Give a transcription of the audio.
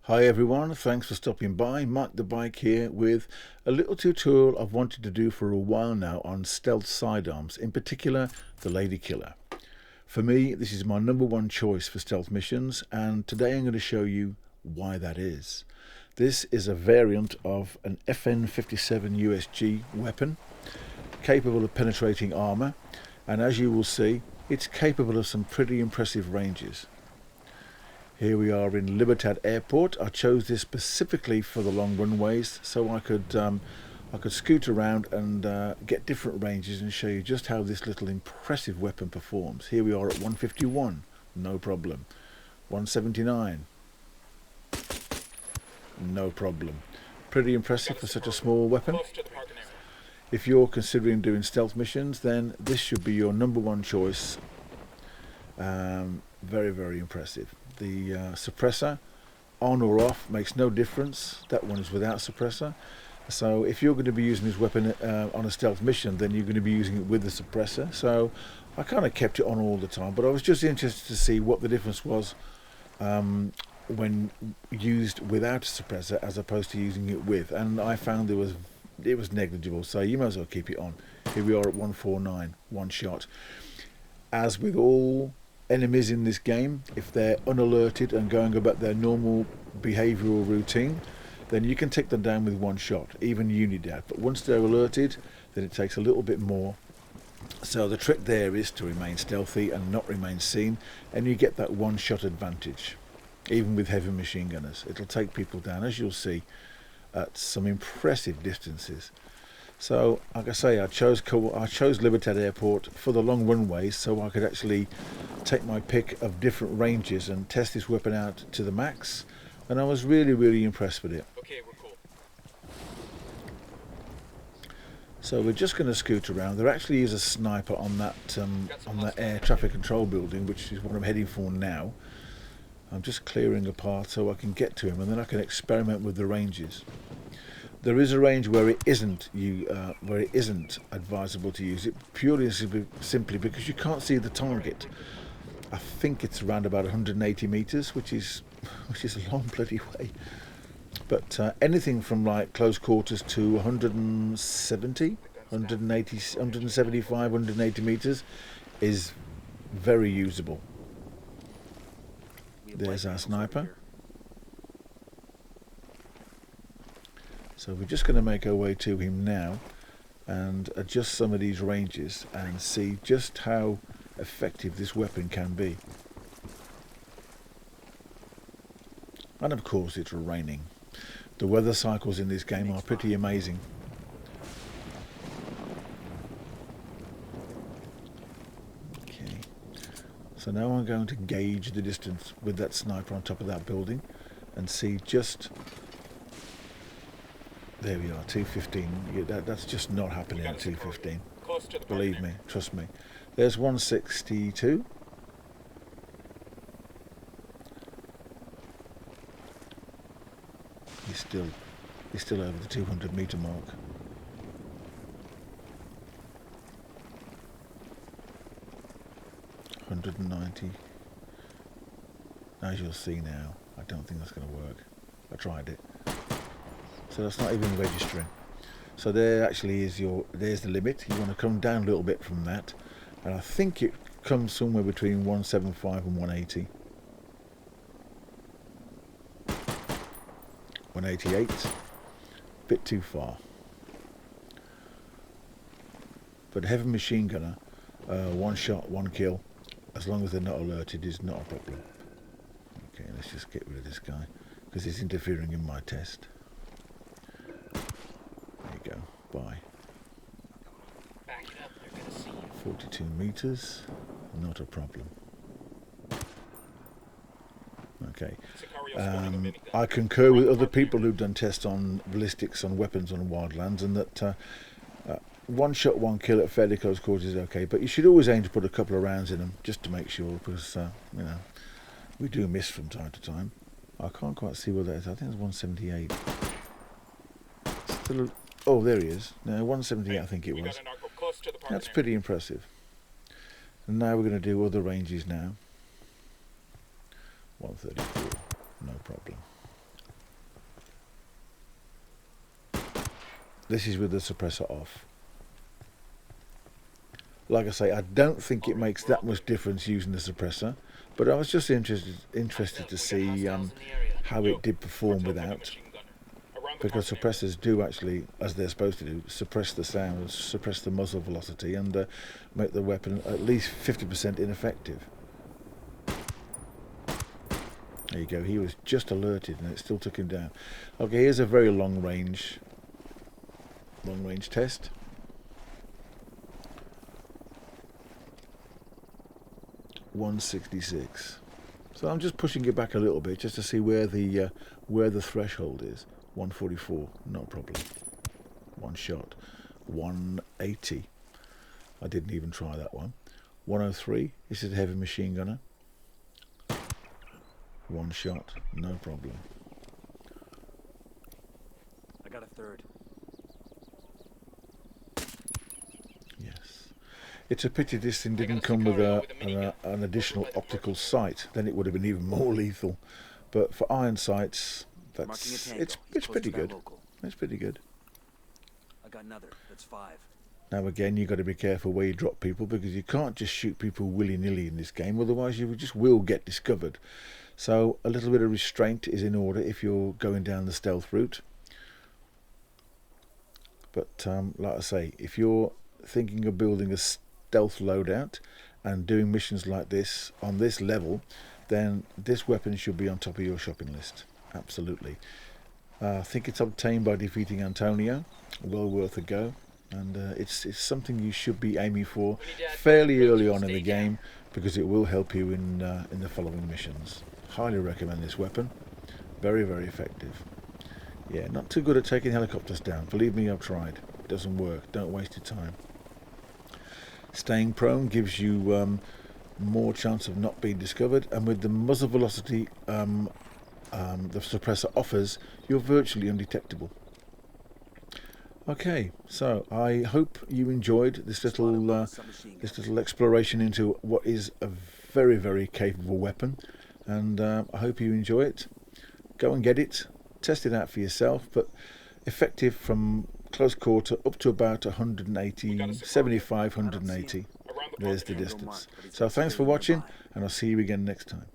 Hi everyone, thanks for stopping by. Mike the Bike here with a little tutorial I've wanted to do for a while now on stealth sidearms, in particular the Ladykiller. For me, this is my number one choice for stealth missions, and today I'm going to show you why that is. This is a variant of an FN57 USG weapon, capable of penetrating armour, and as you will see, it's capable of some pretty impressive ranges. Here we are in Libertad Airport. I chose this specifically for the long runways so I could scoot around and get different ranges and show you just how this little impressive weapon performs. Here we are at 151, no problem. 179, no problem. Pretty impressive for such a small weapon. If you're considering doing stealth missions, then this should be your number one choice. Very, very impressive. The suppressor, on or off, makes no difference. That one is without suppressor. So if you're going to be using this weapon on a stealth mission, then you're going to be using it with the suppressor. So I kind of kept it on all the time, but I was just interested to see what the difference was when used without a suppressor as opposed to using it with. And I found it was negligible, so you might as well keep it on. Here we are at 149, one shot. As with all enemies in this game, if they're unalerted and going about their normal behavioural routine, then you can take them down with one shot, even Unidad. But once they're alerted, then it takes a little bit more. So the trick there is to remain stealthy and not remain seen, and you get that one shot advantage. Even with heavy machine gunners, it'll take people down, as you'll see, at some impressive distances. So, like I say, I chose Libertad Airport for the long runways so I could actually take my pick of different ranges and test this weapon out to the max, and I was really, really impressed with it. Okay, we're cool. So we're just going to scoot around. There actually is a sniper on that air traffic control building, which is what I'm heading for now. I'm just clearing a path so I can get to him, and then I can experiment with the ranges. There is a range where it isn't advisable to use it, purely and simply because you can't see the target. I think it's around about 180 meters, which is a long bloody way. But anything from like close quarters to 170, 180, 175, 180 meters is very usable. There's our sniper. So we're just going to make our way to him now and adjust some of these ranges and see just how effective this weapon can be. And of course it's raining. The weather cycles in this game are pretty amazing. Okay. So now I'm going to gauge the distance with that sniper on top of that building and see just... There we are, 215. That's just not happening at 215. Believe me, trust me. There's 162. He's still over the 200 meter mark. $190. As you'll see now, I don't think that's going to work. I tried it. So that's not even registering. So there actually is there's the limit. You want to come down a little bit from that, and I think it comes somewhere between 175 and 180. 188, bit too far. But a heavy machine gunner, one shot, one kill, as long as they're not alerted, is not a problem. Okay, let's just get rid of this guy because he's interfering in my test. Go. Bye. 42 meters, not a problem. Okay. I concur with other people who've done tests on ballistics on weapons on wildlands, and that one shot, one kill at fairly close quarters is okay, but you should always aim to put a couple of rounds in them just to make sure, because you know, we do miss from time to time. I can't quite see what that is. I think it's 178. Still. Oh, there he is. No, 178 I think it was. That's pretty impressive. And now we're going to do other ranges now. 134, no problem. This is with the suppressor off. Like I say, I don't think it makes that much difference using the suppressor, but I was just interested to see how it did perform without, because suppressors do actually, as they're supposed to do, suppress the sound, suppress the muzzle velocity, and make the weapon at least 50% ineffective. There you go, he was just alerted and it still took him down. Okay, here's a very long range test. .166. So I'm just pushing it back a little bit just to see where the threshold is. 144, no problem. One shot. 180. I didn't even try that one. 103. This is a heavy machine gunner. One shot, no problem. I got a third. Yes. It's a pity this thing didn't come with an additional optical sight. Then it would have been even more lethal. But for iron sights, it's pretty good. It's pretty good. I got another. That's 5. Now again, you've got to be careful where you drop people, because you can't just shoot people willy-nilly in this game, otherwise you just will get discovered. So a little bit of restraint is in order if you're going down the stealth route. But like I say, if you're thinking of building a stealth loadout and doing missions like this on this level, then this weapon should be on top of your shopping list. Absolutely. I think it's obtained by defeating Antonio. Well worth a go. And it's something you should be aiming for fairly early on in the game, because it will help you in the following missions. Highly recommend this weapon. Very, very effective. Yeah, not too good at taking helicopters down. Believe me, I've tried. It doesn't work. Don't waste your time. Staying prone gives you more chance of not being discovered, and with the muzzle velocity the suppressor offers, you're virtually undetectable. Okay, so I hope you enjoyed this little exploration into what is a very, very capable weapon, and I hope you enjoy it. Go and get it, test it out for yourself, but effective from close quarter up to about 180, 75, 180. There's the distance. So thanks for watching, and I'll see you again next time.